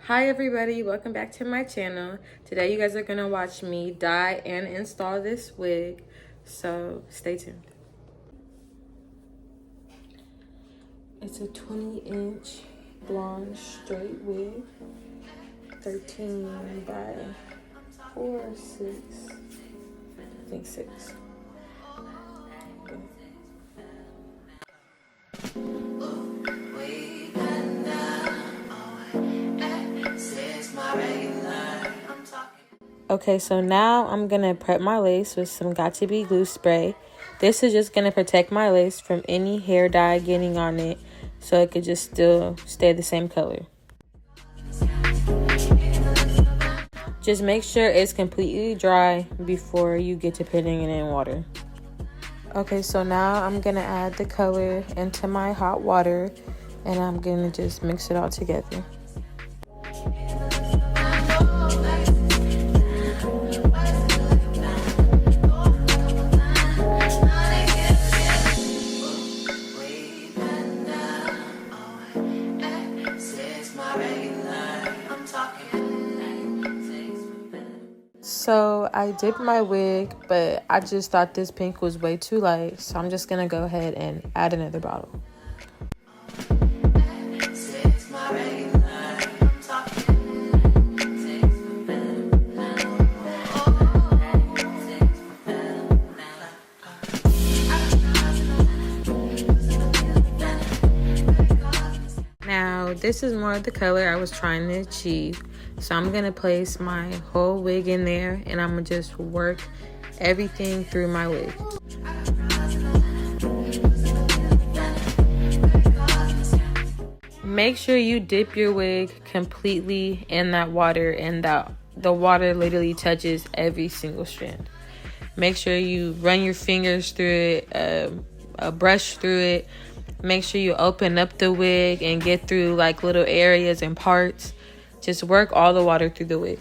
Hi everybody, welcome back to my channel. Today you guys are gonna watch me dye and install this wig, so stay tuned. It's a 20-inch blonde straight wig, 13 by 4 or 6, I think 6. Okay, so now I'm gonna prep my lace with some Got To Be glue spray. This is just gonna protect my lace from any hair dye getting on it, so it could just still stay the same color. Just make sure it's completely dry before you get to putting it in water. Okay, so now I'm gonna add the color into my hot water, and I'm gonna just mix it all together. So I dipped my wig, but I just thought this pink was way too light, so I'm just gonna go ahead and add another bottle. Now, this is more of the color I was trying to achieve. So I'm going to place my whole wig in there, and I'm going to just work everything through my wig. Make sure you dip your wig completely in that water, and that the water literally touches every single strand. Make sure you run your fingers through it, a brush through it. Make sure you open up the wig and get through like little areas and parts. Just work all the water through the wig.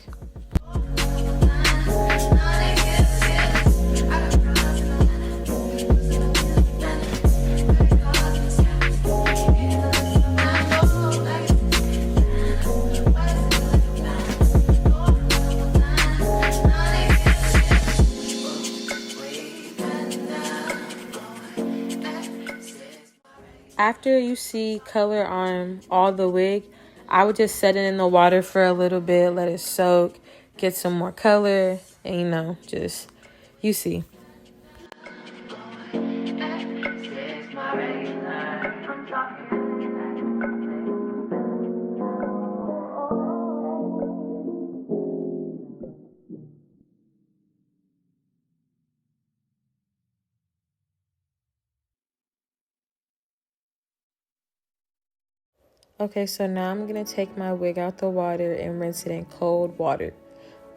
After you see color on all the wig, I would just set it in the water for a little bit, let it soak, get some more color, and just, you see. Okay, so now I'm going to take my wig out the water and rinse it in cold water.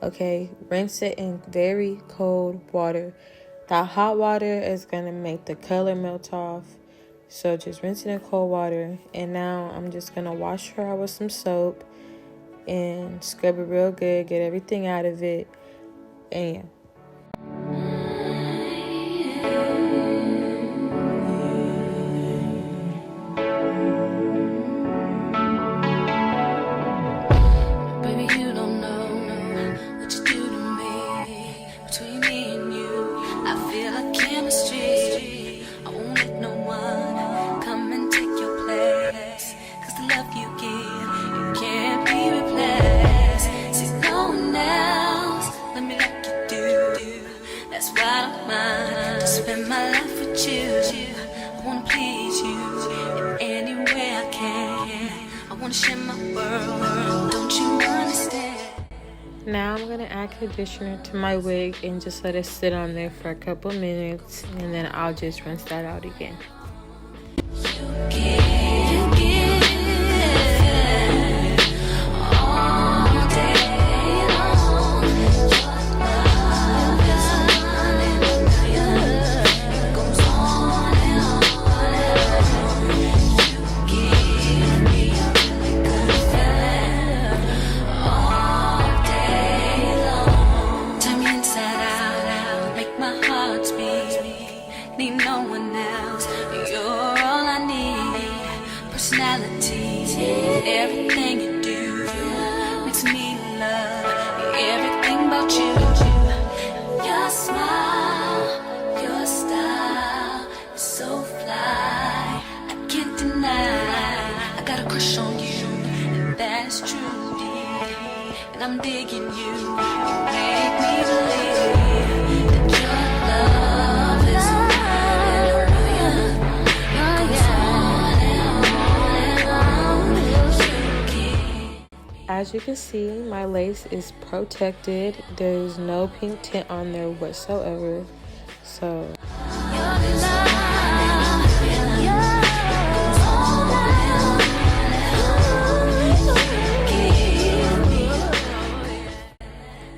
Okay, rinse it in very cold water. That hot water is going to make the color melt off. So just rinse it in cold water. And now I'm just going to wash her out with some soap and scrub it real good, get everything out of it. And yeah. Now I'm going to add conditioner to my wig and just let it sit on there for a couple minutes, and then I'll just rinse that out again. need no one else. You're all I need. Personality, everything you do makes me love everything about you. Your smile, your style is so fly. I can't deny. I got a crush on you, and that's true. And I'm digging you. You make me believe that your love is As you can see, my lace is protected. There's no pink tint on there whatsoever. So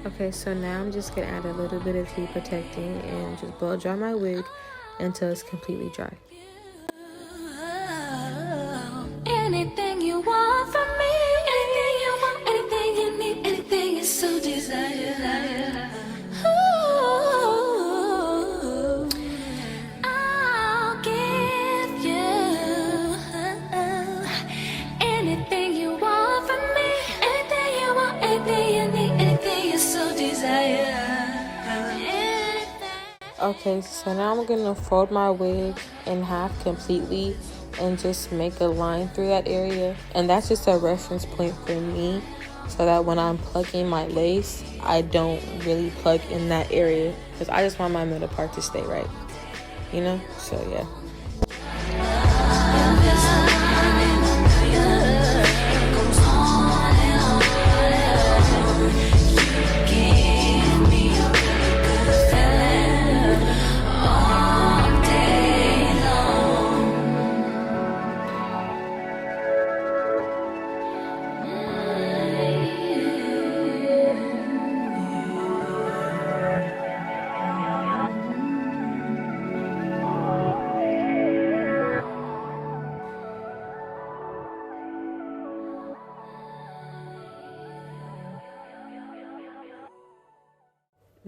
okay, so now I'm just gonna add a little bit of heat protecting and just blow dry my wig until it's completely dry. Anything you want from me, anything you want, anything you need, anything is so desired. Ooh, I'll give you anything you want from me, anything you want, anything you need, anything is so desired. Okay, so now I'm gonna fold my wig in half completely and just make a line through that area, and that's just a reference point for me so that when I'm plucking my lace I don't really pluck in that area because I just want my middle part to stay right, you know. So yeah.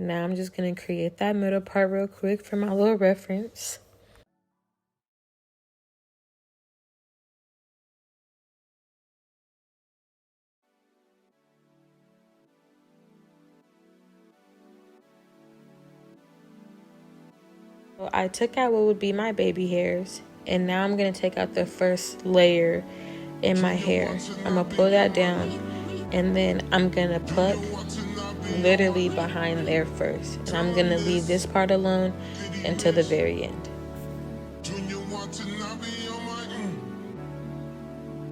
Now I'm just going to create that middle part real quick for my little reference. So I took out what would be my baby hairs, and now I'm going to take out the first layer in my hair. I'm going to pull that down, and then I'm going to pluck literally behind there first, and I'm gonna leave this part alone until the very end.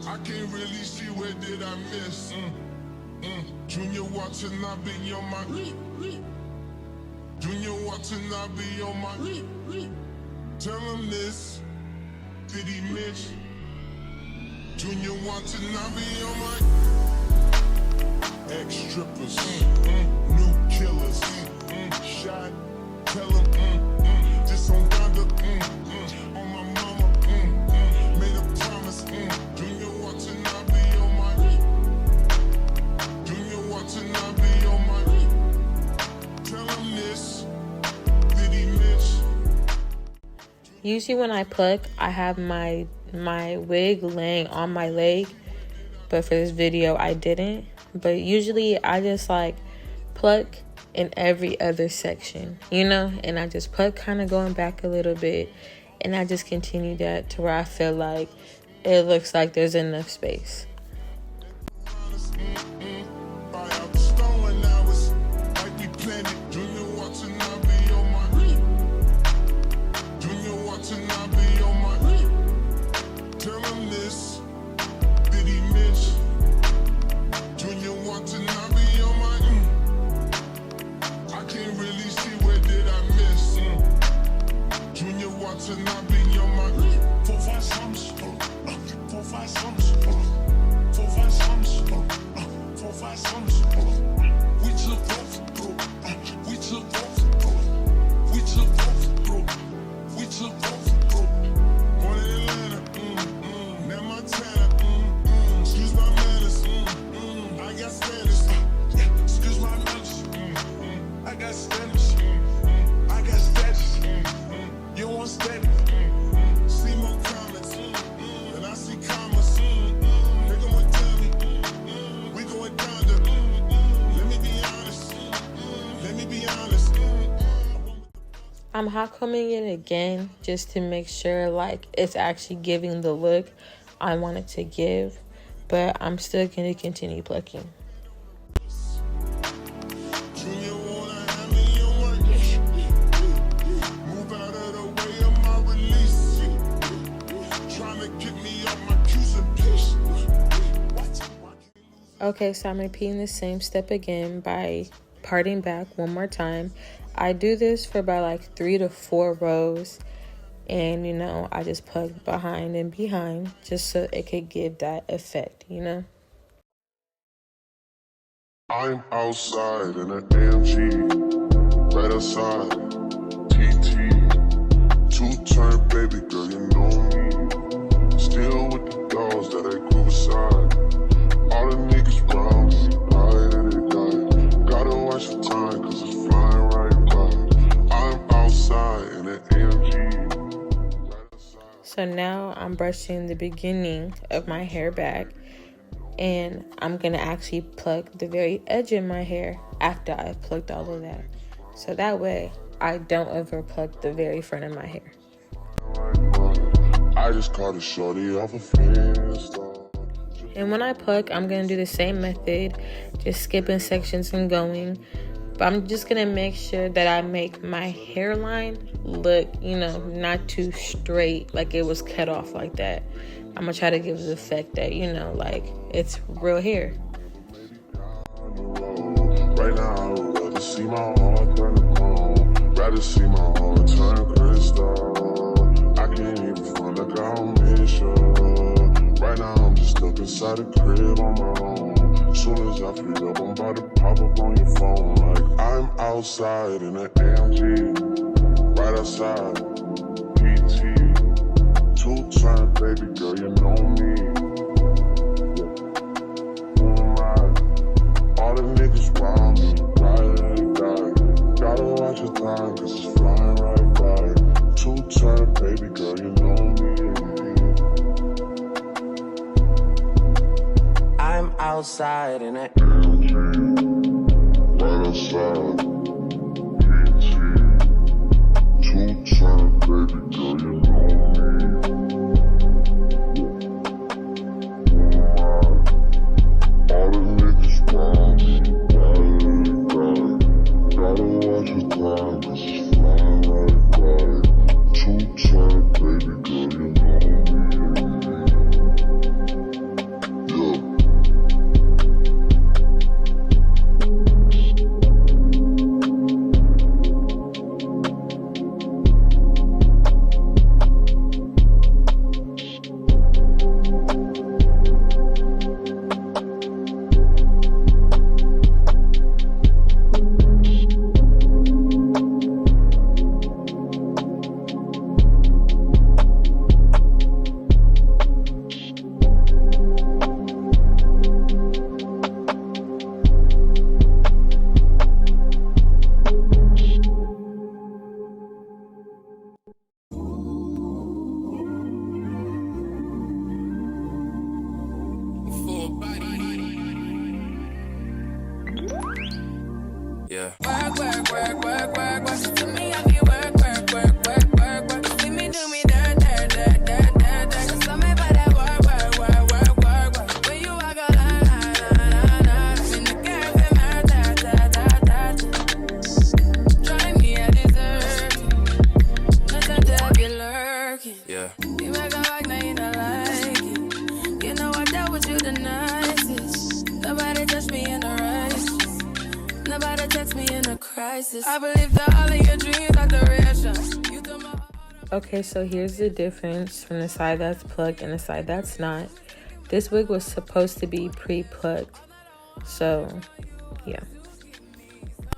I can't really see where did I miss. Junior watching, I be on my Junior watching, I be on my tell him this, did he miss? Junior watching, I be on my ex-strippers, new killers, shot, tell them, just on Donda, on my mama, made a promise, Junior watching, I be on my, Junior watching, I be on my, tell him this, did he miss? Usually when I pluck, I have my wig laying on my leg, but for this video, I didn't. But usually I just like pluck in every other section, you know, and I just pluck kind of going back a little bit, and I just continue that to where I feel like it looks like there's enough space. going steady. See more comments, and I see commas. They going tell me, we going thunder. Let me be honest. Let me be honest. I'm hot combing it again just to make sure like it's actually giving the look I want it to give, but I'm still going to continue plucking. Okay, so I'm repeating the same step again by parting back one more time. I do this for about like 3 to 4 rows, and you know, I just plug behind and behind just so it could give that effect, you know. I'm outside in an AMG, right outside, TT, 2-turn baby girl, you know me, still with the dolls that I grew beside, all the niggas round me, high in the guy, gotta watch the time cause it's flying right by, I'm outside in an AMG, right outside. So now I'm brushing the beginning of my hair back, and I'm gonna actually pluck the very edge of my hair after I've plucked all of that. So that way I don't over pluck the very front of my hair. I just caught a shorty off a Finsta. And when I pluck, I'm gonna do the same method, just skipping sections and going. But I'm just gonna make sure that I make my hairline look, you know, not too straight, like it was cut off like that. I'm gonna try to give the effect that, you know, like it's real hair. Right now, I would rather see my heart turn to chrome. Rather see my heart turn crystal. I can't even find like I'll miss you. Right now, I'm just stuck inside the crib on my own. Soon as I free up, I'm about to pop up on your phone. Like I'm outside in an AMG, right outside, PT. 2-turn baby girl, you know me. Who am I? All the niggas round me, right guy. Gotta watch your time, cause it's flying right by. 2-turn baby girl, you know me. I'm outside in it. Right outside, PT. 2-turn baby girl, you know me. All the niggas round me, right. Gotta watch your time, cause it's flying right by. 2-turn baby girl, you know me. Yeah. Yeah. Work, work, work, work, work, work. To me, I feel work, work, work, work, work, work. See me do me dirt, dirt, dirt, dirt, dirt, dirt. So me by that work, work, work, work, work, work. When you walk a line, line, line, line. In the cafe, murder, da, da, da, da. Try me, I deserve it. Nothing to have you lurking. Yeah. You make a like, now you don't like it. You know I dealt with you the nicest. Nobody touched me in the righteous. Nobody text me in a crisis. I believe that all of your dreams are duration. You took my heart. Okay, so here's the difference from the side that's plucked and the side that's not. This wig was supposed to be pre-plucked. So, yeah.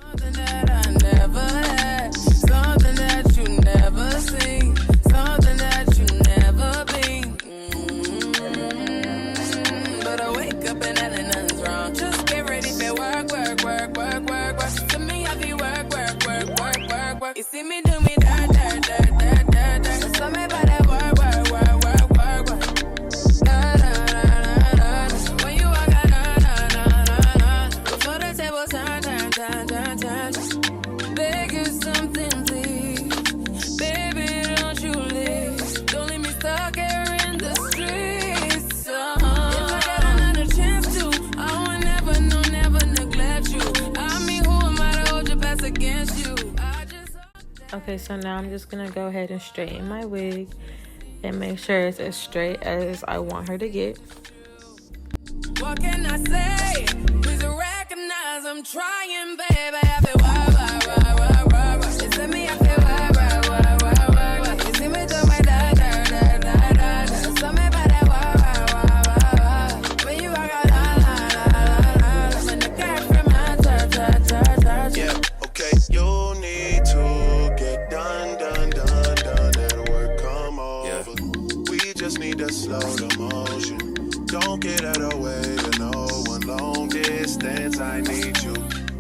Something that I never had. Something that you never seen. Something that you never been. But I wake up and nothing's wrong. Just get ready for work, work, work, work, work, work. To me, I be work, work, work, work, work, work. You see me do me dirt, dirt, dirt, dirt, dirt, dirt. Okay, so now I'm just gonna go ahead and straighten my wig and make sure it's as straight as I want her to get. What can I say? Please recognize I'm trying, baby. I feel why. You see me, I feel why. You see me do my da. So me by that why. When you walk out, la. When the cat from my touch. Yeah, okay. You need to get done. That work come over. Yeah. We just need to slow the motion. Don't get out of the way to no one. Long distance, I need you.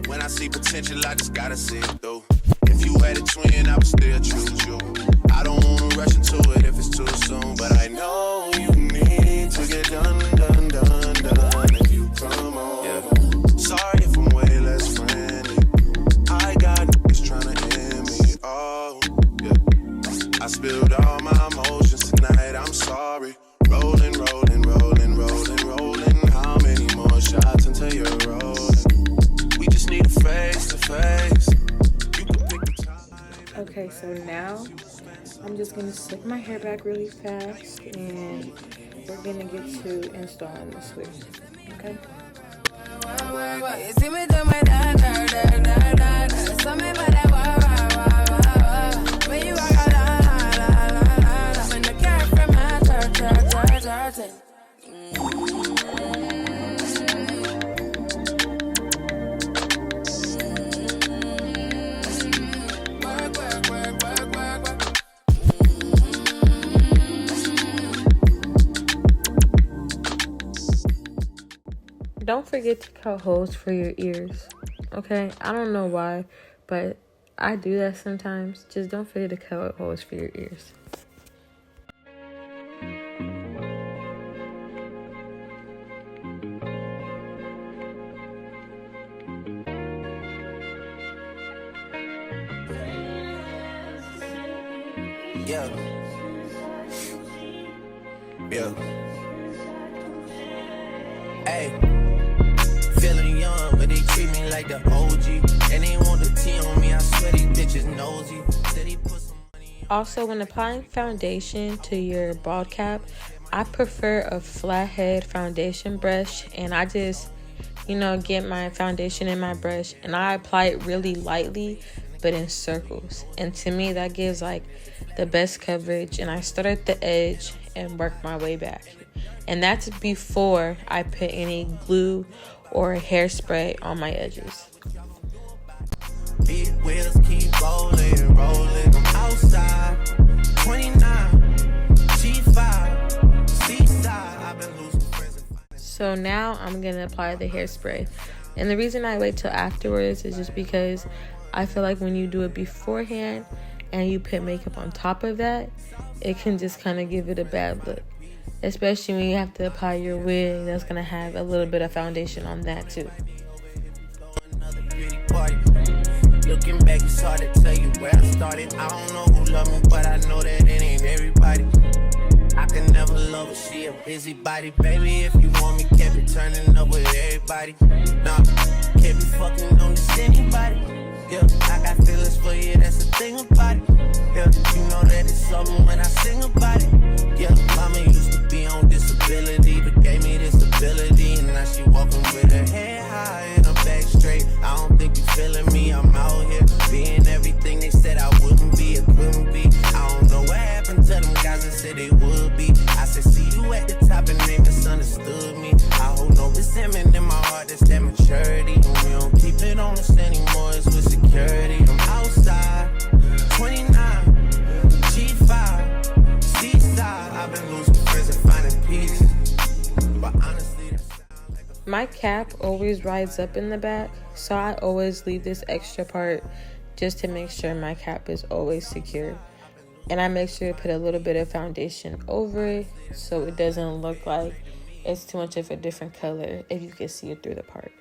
When I see potential, I just gotta see it through. If you had a twin, I would still choose you. I don't wanna rush into it if it's too soon, but I know you need to get done. If you come on, yeah. Sorry if I'm way less friendly. I got niggas tryna end me. Oh, yeah. I spilled all my emotions tonight. I'm sorry. Rolling. How many more shots until you're rolling? We just need a face to face. You can pick the time. Okay, so now I'm just gonna slick my hair back really fast and we're gonna get to installing the switch. Okay? You see me do my da. So me by that why. When you walk out, la. When the cat from my touch. Don't forget to cut holes for your ears. Okay? I don't know why, but I do that sometimes. Just don't forget to cut holes for your ears. Yeah. Hey, feeling young, but they treat me like the OG. And they want the T on me, I swear these bitches nosy. Also, when applying foundation to your bald cap, I prefer a flathead foundation brush, and I just, get my foundation in my brush and I apply it really lightly, but in circles. And to me, that gives like the best coverage, and I start at the edge and work my way back. And that's before I put any glue or hairspray on my edges. Big wheels keep rolling. I'm outside. 29, G5, seaside. I've been losing friends. So now I'm gonna apply the hairspray. And the reason I wait till afterwards is just because I feel like when you do it beforehand and you put makeup on top of that, it can just kind of give it a bad look. Especially when you have to apply your wig that's going to have a little bit of foundation on that too. Looking back, it's hard to tell you where I started. I don't know who loved me, but I know that it ain't everybody. I can never love her, she a busybody. Baby, if you want me, can't be turning up with everybody. Nah, can't be fucking on this anybody. Yeah, I got feelings for you, that's the thing about it. Yeah, you know that it's something when I sing about it. Yeah, mama used to be on disability, but gave me this ability. And now she walking with her head high and her back straight. I don't think you feeling me, I'm out here being everything they said I wouldn't be, it couldn't be. I don't know what happened to them guys that said they would be. I said, see you at the top and they misunderstood me. I hold no resentment in my heart, that's that maturity. And we don't keep it on us anymore, it's with security. I'm outside, 29, G5, seaside. I've been losing friends and finding peace. But honestly, that sound like a... My cap always rides up in the back, so I always leave this extra part just to make sure my cap is always secure. And I make sure to put a little bit of foundation over it so it doesn't look like it's too much of a different color if you can see it through the part.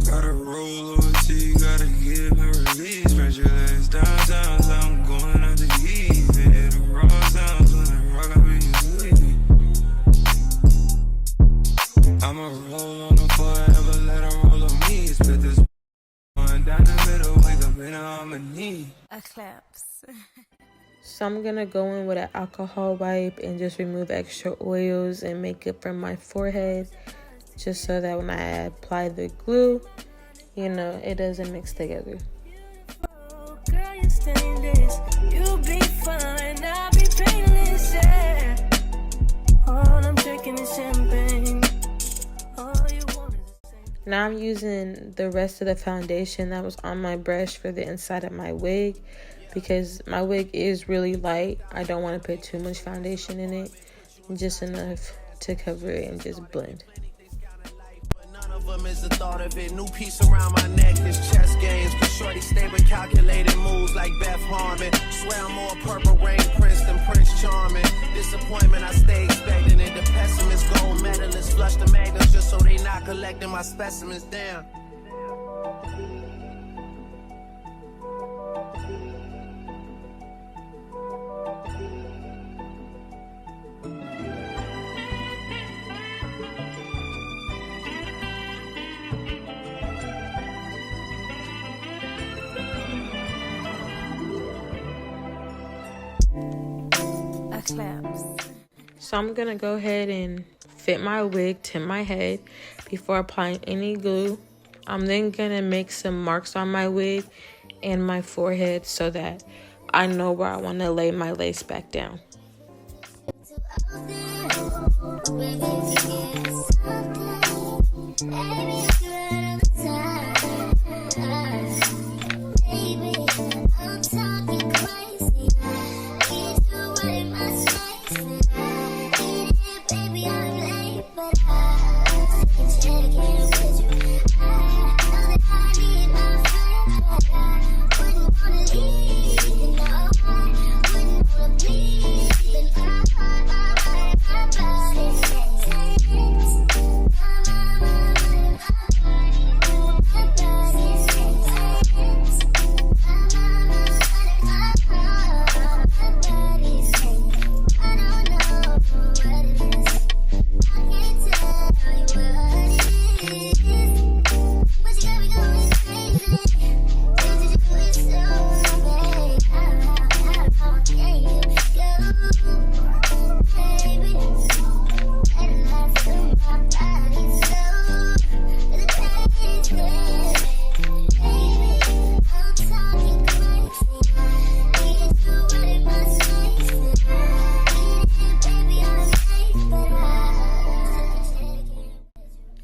Gotta roll over T, gotta give her release. Spread your legs down, I'm going So I'm going to go in with an alcohol wipe and just remove extra oils and makeup from my forehead. Just so that when I apply the glue, you know, it doesn't mix together. Oh, girl, you stainless. You'll be fine. I'll be painless, yeah. All I'm drinking is champagne. All you want is the same. Now I'm using the rest of the foundation that was on my brush for the inside of my wig, because my wig is really light. I don't want to put too much foundation in it, just enough to cover it and just blend. None of them is the thought of it. New piece around my neck, this chess games. Shorty stay with calculated moves like Beth Harmon. Swear I'm more Purple Rain Prince than Prince Charming. Disappointment, I stay expecting it. The pessimist, gold medalists, flush the magnums just so they not collecting my specimens down. So I'm going to go ahead and fit my wig to my head before applying any glue. I'm then going to make some marks on my wig and my forehead so that I know where I want to lay my lace back down.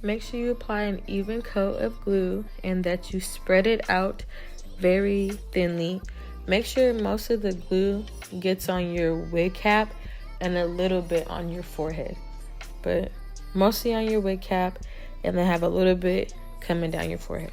Make sure you apply an even coat of glue and that you spread it out very thinly. Make sure most of the glue gets on your wig cap and a little bit on your forehead, but mostly on your wig cap, and then have a little bit coming down your forehead.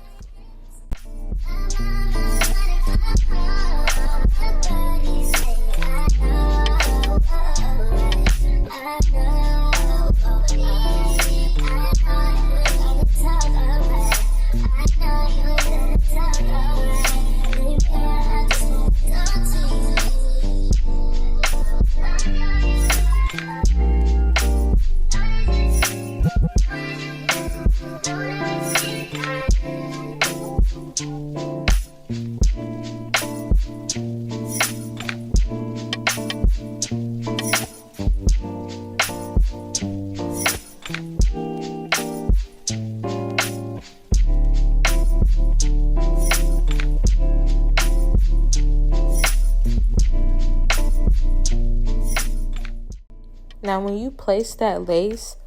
Now, when you place that lace,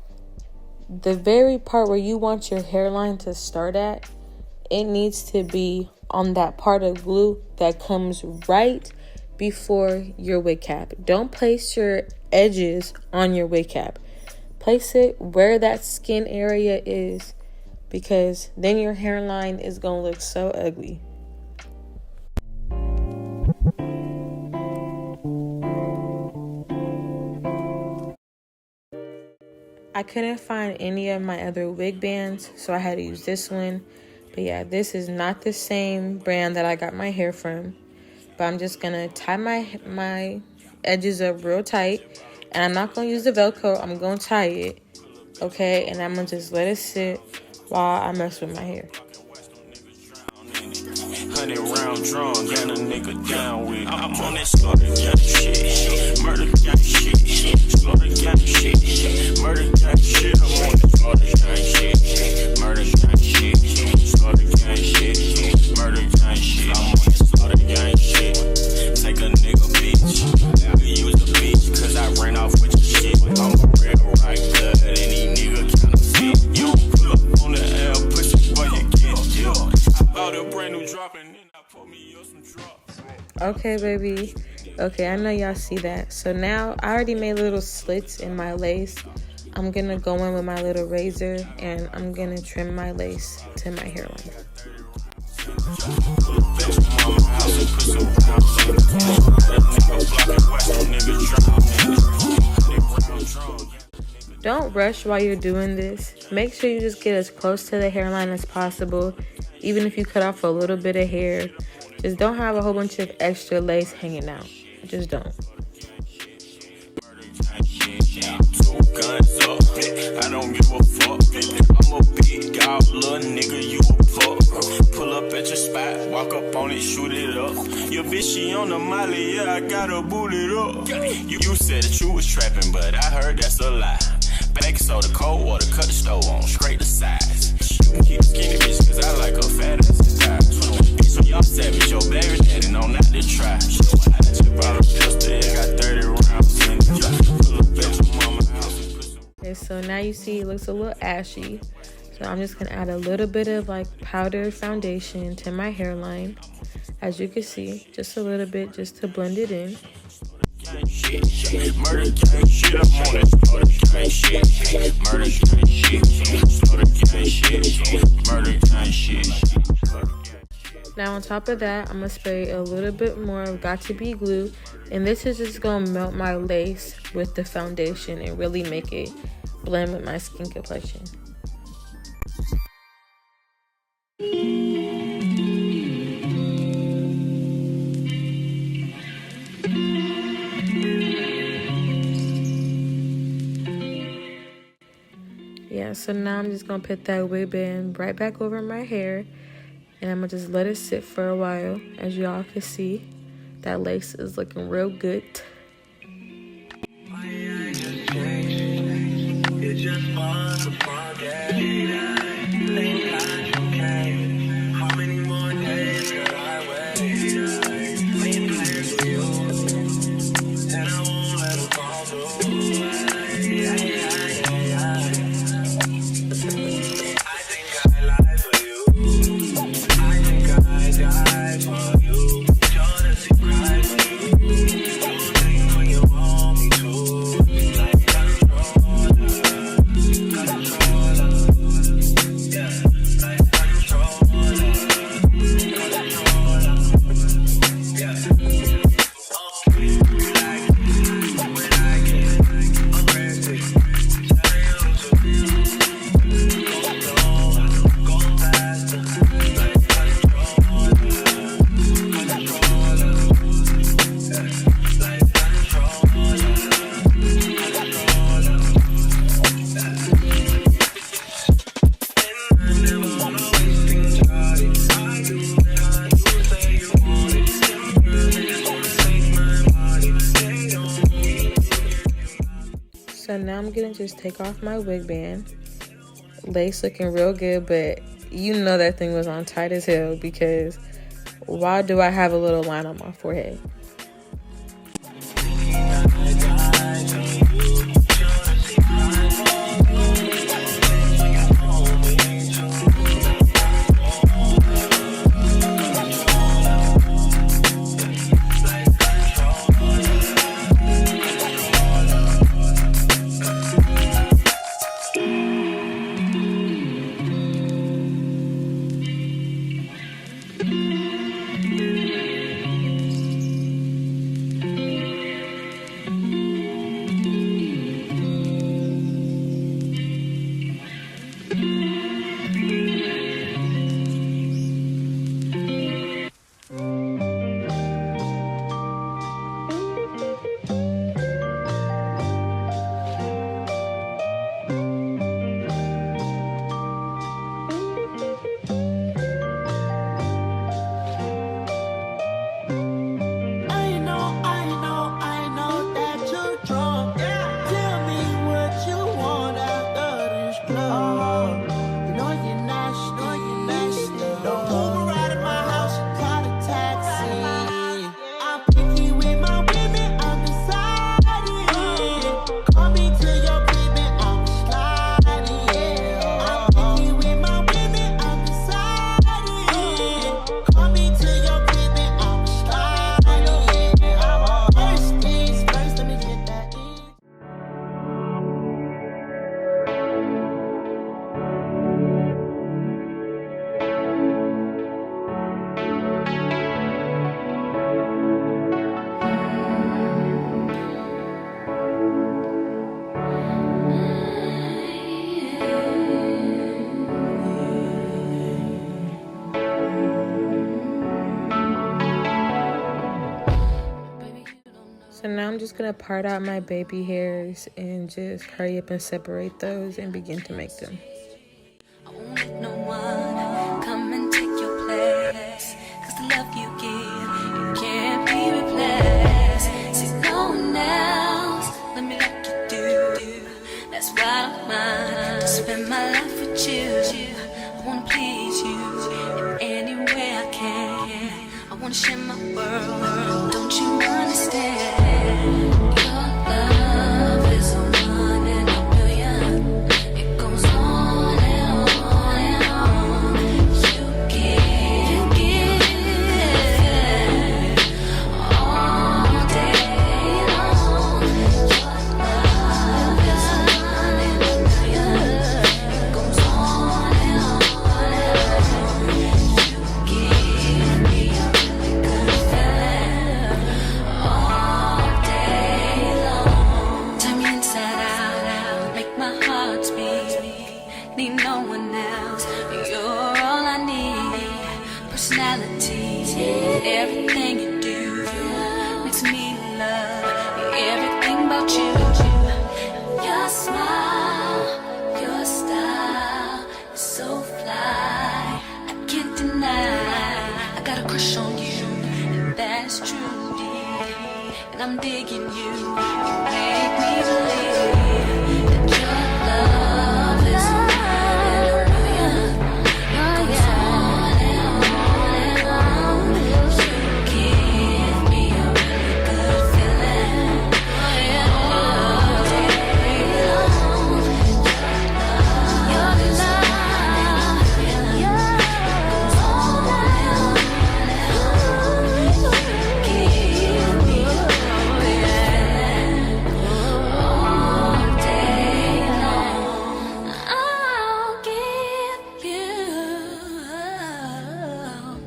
the very part where you want your hairline to start at, it needs to be on that part of glue that comes right before your wig cap. Don't place your edges on your wig cap. Place it where that skin area is, because then your hairline is going to look so ugly. I couldn't find any of my other wig bands, so I had to use this one. But yeah, this is not the same brand that I got my hair from. But I'm just going to tie my edges up real tight. And I'm not going to use the Velcro. I'm going to tie it. Okay? And I'm going to just let it sit while I mess with my hair. 100 round drunk and a nigga down with. I'm on that slaughter gang shit, murder gang shit, slaughter gang shit, murder gang shit. I'm on that slaughter gang shit, murder gang shit, slaughter gang shit, murder gang shit. I'm on that slaughter gang shit. Take a nigga bitch, I use the bitch cause I ran off with your shit. I'm a real right blood, any nigga counterfeit. You pull up on the L, push it for your kid. I bought a brand new drop and then I put me on some drops. Okay, baby. Okay, I know y'all see that. So now I already made little slits in my lace. I'm gonna go in with my little razor and I'm gonna trim my lace to my hairline. Don't rush while you're doing this. Make sure you just get as close to the hairline as possible. Even if you cut off a little bit of hair, just don't have a whole bunch of extra lace hanging out. Just don't. Guns up, I don't give a fuck. I'm a big dog, little nigga, you a pup. Pull up at your spot, walk up on it, shoot it up. Your bitch, she on the molly, yeah, I gotta boot it up. You said that you was trapping, but I heard that's a lie. Baking soda, cold water, cut the stove on, scrape the sides. You can keep skinny bitch, cause I like a fat ass and thighs. So y'all savage, your baby daddy, no, not to try. I just brought a pistol, it got 30 rounds in it. Pull up at your mama house. Okay, so now you see it looks a little ashy. So I'm just gonna add a little bit of like powdered foundation to my hairline. As you can see, just a little bit just to blend it in. Murder gang shit, I'm on that slaughter gang shit. Murder gang shit, slaughter gang shit. Murder gang shit. Now on top of that, I'm gonna spray a little bit more of Got To Be glue, and this is just gonna melt my lace with the foundation and really make it blend with my skin complexion. Yeah, so now I'm just gonna put that wig band right back over my hair, and I'm gonna just let it sit for a while. As y'all can see, that lace is looking real good. So now I'm gonna just take off my wig band. Lace looking real good, but you know that thing was on tight as hell, because why do I have a little line on my forehead? just gonna part out my baby hairs and just hurry up and separate those and begin to make them. I won't let no one come and take your place, 'cause the love you give, you can't be replaced. See, no one else, let me like you do. That's why I don't mind to spend my life with you. I wanna please you in any way I can. I wanna share my world, don't you understand? Your love is a one in a million. It goes on and on and on. You give all day long. Your love is a one in a million. It goes on and on and on. You give me a really good feeling all day long. Turn me inside out, make my heart speak. Need no one else, you're all I need. Personality, everything you do makes me love everything about you. Your smile, your style is so fly, I can't deny. I got a crush on you, and that's true, and I'm digging you. You make me believe that your love is a one in a million. It goes on and on. You give me a really good feeling all day long. Your love, it goes on and on. You give me a really good feeling all day long. I'll give you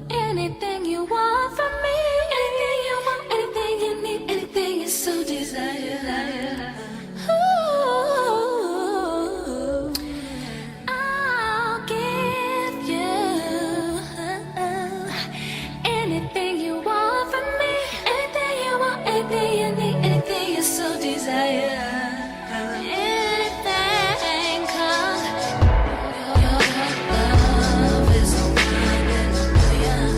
anything you want from me. Anything you want, anything you need, anything you so desire. Ooh, I'll give you anything you want from me. Anything you want, anything you need, anything you so desire. Anything, 'cause your love is a one in a million.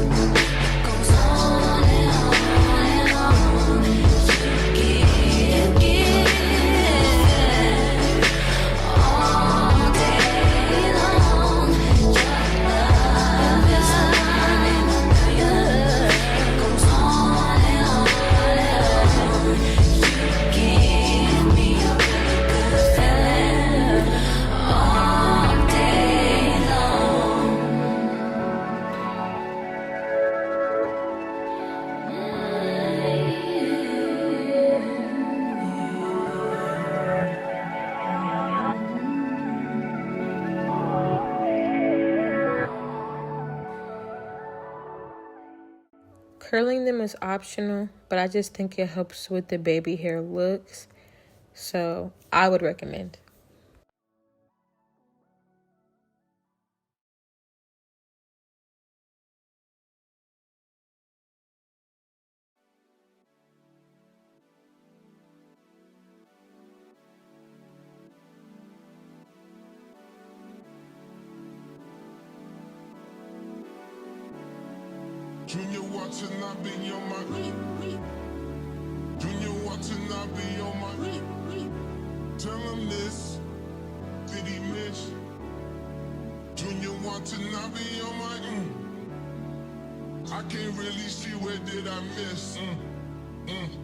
It goes on and on and on. You give all day long. Your love is a one in a million. It goes on and on and on. You give me a really good feeling all day long. Curling them is optional, but I just think it helps with the baby hair looks. So I would recommend. Junior Watanabe on my Junior Watanabe on my tell him this, did he miss? Junior Watanabe on my I can't really see where did I miss.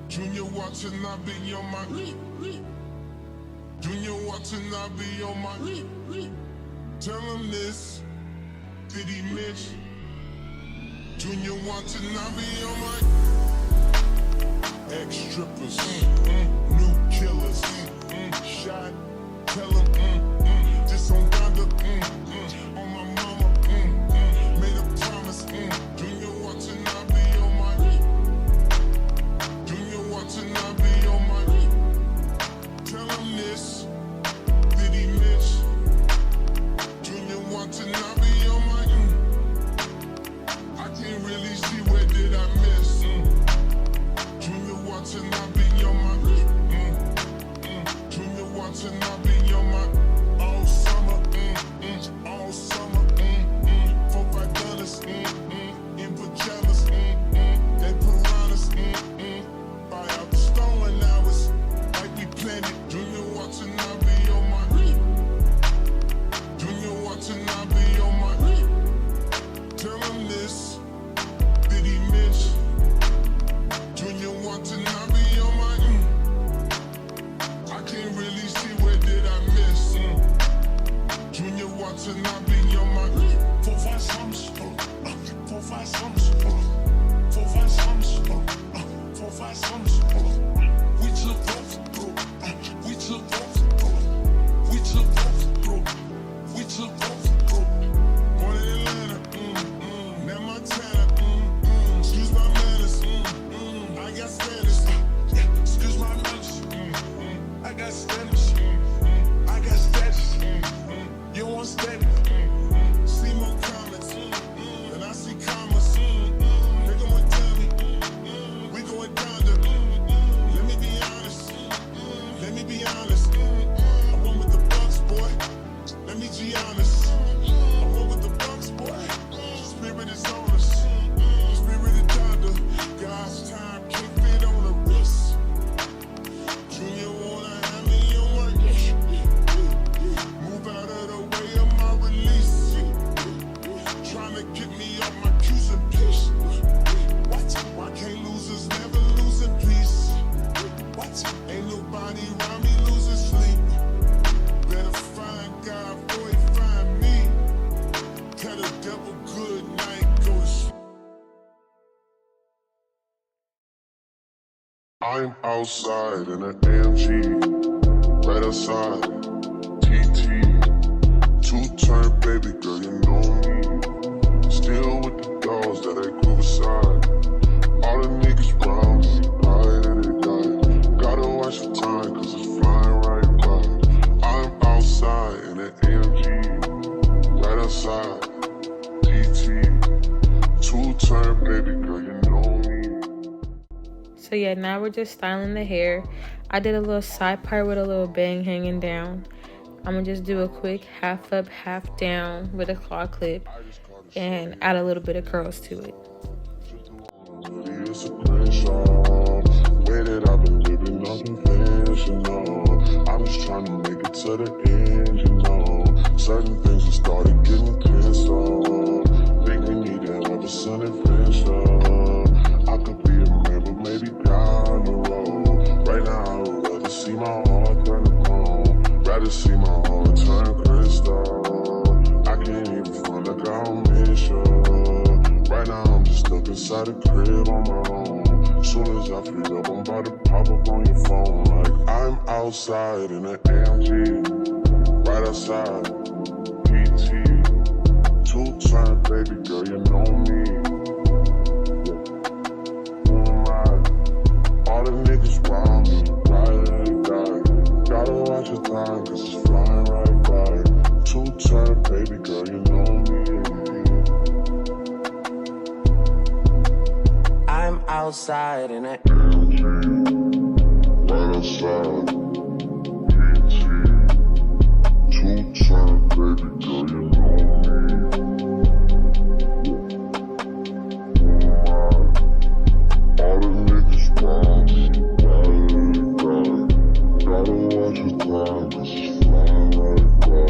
Junior Watanabe on my Junior Watanabe on my tell him this, did he miss? Junior Watanabe on my ex-strippers, new killers, shot, tell him, this on Donda, on my mama, made a promise, Junior Watanabe on my Junior Watanabe on my tell him this, did he miss? Junior Watanabe on my I can't really see where did I miss. Junior Watanabe on my got standards. I got status. You want status. See more comments. And I see commas. Nigga went tell me. We going down to. Let me be honest. Let me be honest. I went with the Bucks, boy. Let me be honest. I went with the Bucks, boy. Spirit is on us. Spirit is thunder. God's time can't fit on the wrist. Junior wanna have me on work. Move out of the way of my release. Trying to get me off my cues and pitch. What? Why can't losers never lose in peace? What? Ain't nobody around me losing sleep. Better find God before he find me. Tell the devil good night, go to sleep. I'm outside in an AMG, right outside, TT, two-turn baby girl, you know me. Still with the dogs that I grew beside. All the niggas round me, high and they die. Gotta watch the time, cause it's flying right by. I'm outside in an AMG, right outside, TT, two-turn baby girl, you know me. So yeah, now we're just styling the hair. I did a little side part with a little bang hanging down. I'm gonna just do a quick half up, half down with a claw clip and add a little bit of curls to it. It's a crenshaw. Way that I've been living unconventional. I'm just trying to make it to the end, you know. Certain things have started getting pissed off. Think we need to have a sun adventure. I could be a man, but maybe down the road. Right now, I would rather see my heart turn to chrome. Rather see my heart turn crystal. I can't even front like I don't miss you. Right now, I'm just stuck inside the crib on my own. Soon as I free up, I'm about to pop up on your phone. Like I'm outside in an AMG, right outside, PT, two-turn baby girl, you know me. All the niggas round me, right and die. Gotta watch your time, cause it's flying right by. Two-turn baby girl, you know me. I'm outside in an Right outside, PT, two-turn baby girl, you know me. All the niggas round me, right and die. Gotta watch your time, cause it's flying right by.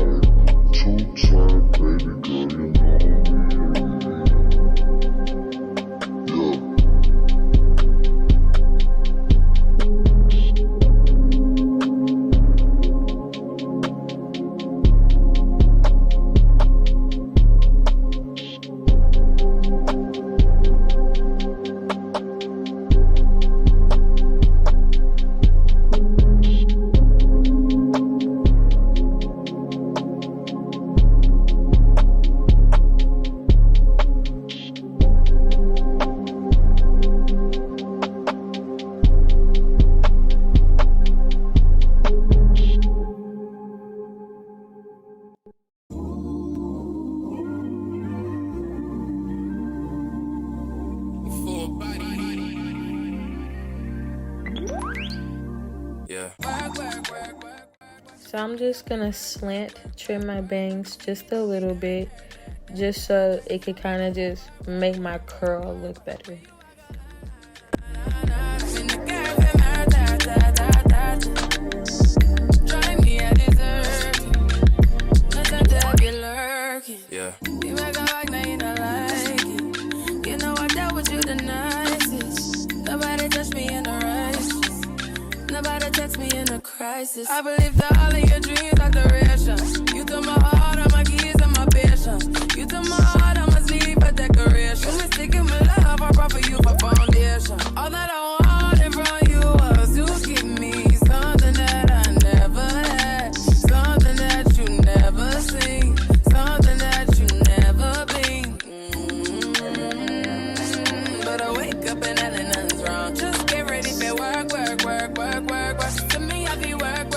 Two-turn baby girl, you know me. Yeah. Yeah. So I'm just gonna slant trim my bangs just a little bit, just so it could kind of just make my curl look better. Yeah. Nobody touch me in a crisis. I believe that all of your dreams are duration. You took my heart, all my keys, and my patience. You took my heart, I must leave a decoration. You mistaken my love, I brought for you for foundation. All that I wanted from you was to give me something that I never had, something that you never seen, something that you never been. But I wake up and nothing's wrong. Just get ready for work. To me, I be work.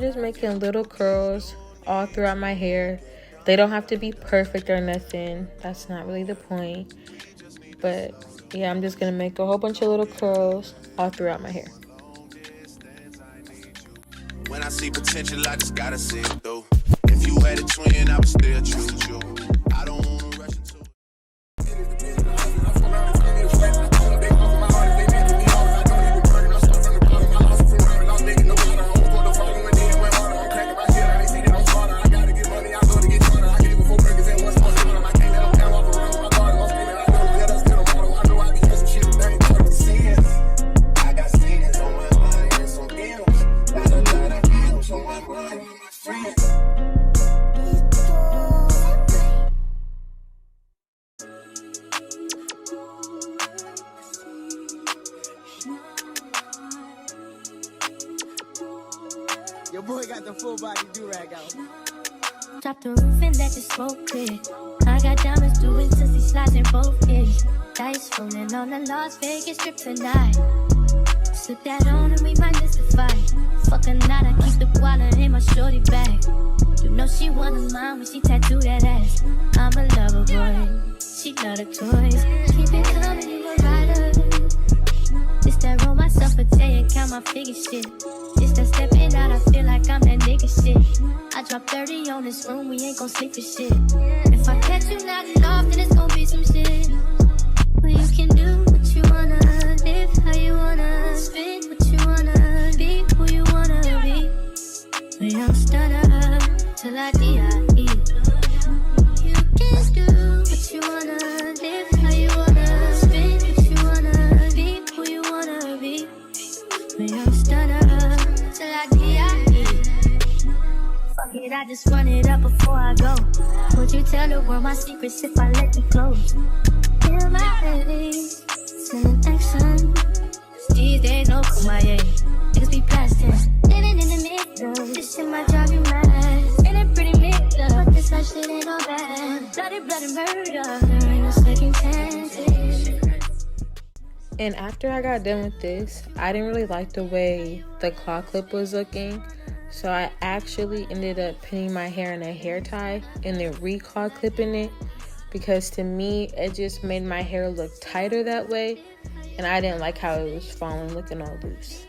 just making little curls all throughout my hair. They don't have to be perfect or nothing. That's not really the point. But yeah, I'm just gonna make a whole bunch of little curls all throughout my hair. When I see potential, I just gotta see it through. If you had a twin, I would still choose you. I don't wanna rush into it. Your boy got the full body do-rag out. Drop the roof and let the smoke clear. I got diamonds doing sissy slides in both ears. Dice rolling on the Las Vegas strip tonight. Slip that on and we might miss the fight. Fuck a night, I keep the wallet in my shorty bag. You know she one of mine when she tattooed that ass. I'm a lover boy, she love the toys. Keep it coming, you a rider. It's that roll myself a day and count my figure shit. It's that stepping out, I feel like I'm that nigga shit. I drop 30 on this room, we ain't gon' sleep for shit. If I catch you nodding off, then it's gon' be some shit. Well, you can do what you wanna, live how you wanna, spit what you wanna, be who you wanna be. We don't stutter till I D.I.E. You can do what you wanna, live how you wanna, spit what you wanna, be who you wanna be. We don't stutter till I D.I.E. Fuck it, I just run it up before I go. Would you tell the world my secrets if I let you close? Feel my face, sending action. These days no kumbaya, niggas be past tense. Living in the middle, this shit might drive you mad. Feeling pretty mixed up, but this life shit ain't all bad. Bloody, bloody murder, there ain't no second chances. And after I got done with this, I didn't really like the way the claw clip was looking. So I actually ended up pinning my hair in a hair tie and then re-claw clipping it. Because to me, it just made my hair look tighter that way. And I didn't like how it was falling, looking all loose.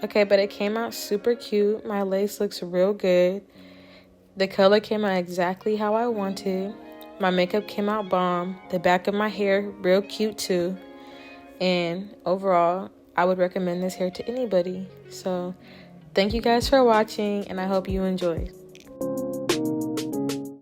Okay, but it came out super cute. My lace looks real good. The color came out exactly how I wanted. My makeup came out bomb. The back of my hair, real cute too. And overall, I would recommend this hair to anybody. So, thank you guys for watching, and I hope you enjoyed.